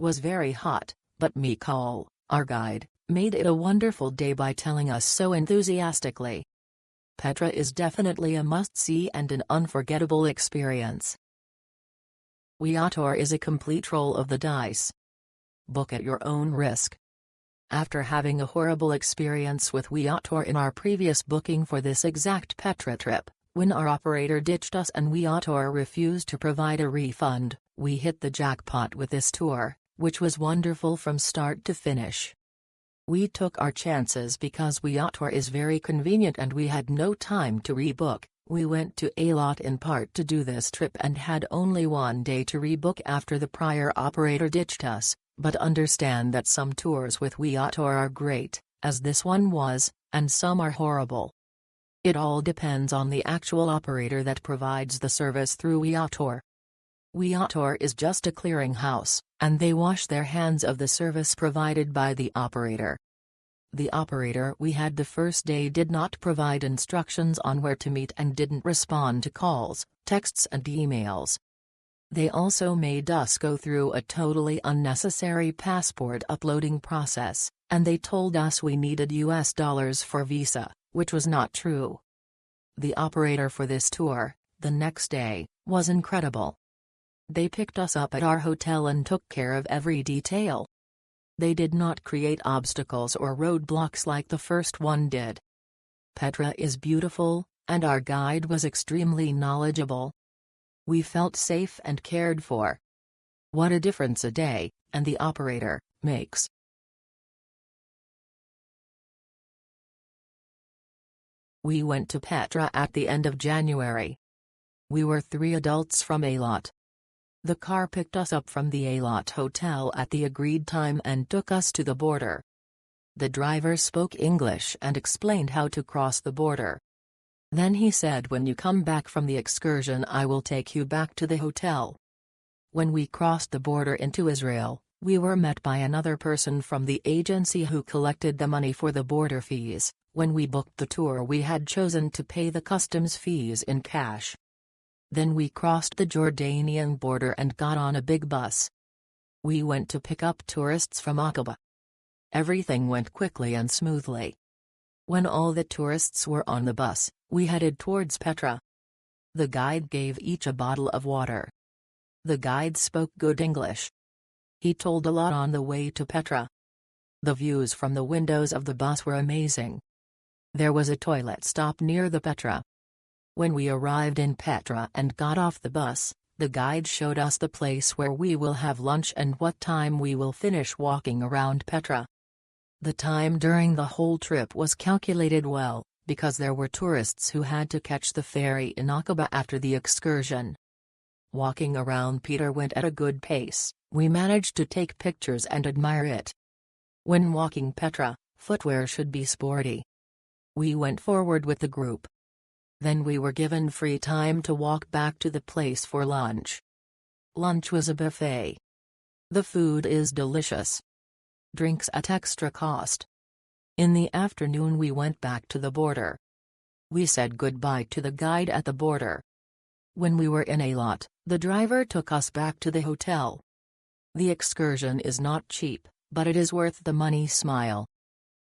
was very hot, but Mikhail, our guide, made it a wonderful day by telling us so enthusiastically. Petra is definitely a must-see and an unforgettable experience. Eilat is a complete roll of the dice. Book at your own risk. After having a horrible experience with Eilat in our previous booking for this exact Petra trip, when our operator ditched us and Eilat refused to provide a refund, we hit the jackpot with this tour, which was wonderful from start to finish. We took our chances because Eilat is very convenient and we had no time to rebook. We went to Eilat in part to do this trip and had only one day to rebook after the prior operator ditched us, but understand that some tours with Eilat are great, as this one was, and some are horrible. It all depends on the actual operator that provides the service through Eilat. Eilat is just a clearinghouse, and they wash their hands of the service provided by the operator. The operator we had the first day did not provide instructions on where to meet and didn't respond to calls, texts and emails. They also made us go through a totally unnecessary passport uploading process, and they told us we needed US dollars for visa, which was not true. The operator for this tour, the next day, was incredible. They picked us up at our hotel and took care of every detail. They did not create obstacles or roadblocks like the first one did. Petra is beautiful, and our guide was extremely knowledgeable. We felt safe and cared for. What a difference a day, and the operator, makes. We went to Petra at the end of January. We were 3 adults from Eilat. The car picked us up from the Eilat hotel at the agreed time and took us to the border. The driver spoke English and explained how to cross the border. Then he said, when you come back from the excursion I will take you back to the hotel. When we crossed the border into Israel, we were met by another person from the agency who collected the money for the border fees. When we booked the tour we had chosen to pay the customs fees in cash. Then we crossed the Jordanian border and got on a big bus. We went to pick up tourists from Aqaba. Everything went quickly and smoothly. When all the tourists were on the bus, we headed towards Petra. The guide gave each a bottle of water. The guide spoke good English. He told a lot on the way to Petra. The views from the windows of the bus were amazing. There was a toilet stop near the Petra. When we arrived in Petra and got off the bus, the guide showed us the place where we will have lunch and what time we will finish walking around Petra. The time during the whole trip was calculated well, because there were tourists who had to catch the ferry in Aqaba after the excursion. Walking around Petra went at a good pace. We managed to take pictures and admire it. When walking Petra, footwear should be sporty. We went forward with the group. Then we were given free time to walk back to the place for lunch. Lunch was a buffet. The food is delicious. Drinks at extra cost. In the afternoon we went back to the border. We said goodbye to the guide at the border. When we were in Eilat, the driver took us back to the hotel. The excursion is not cheap, but it is worth the money. Smile.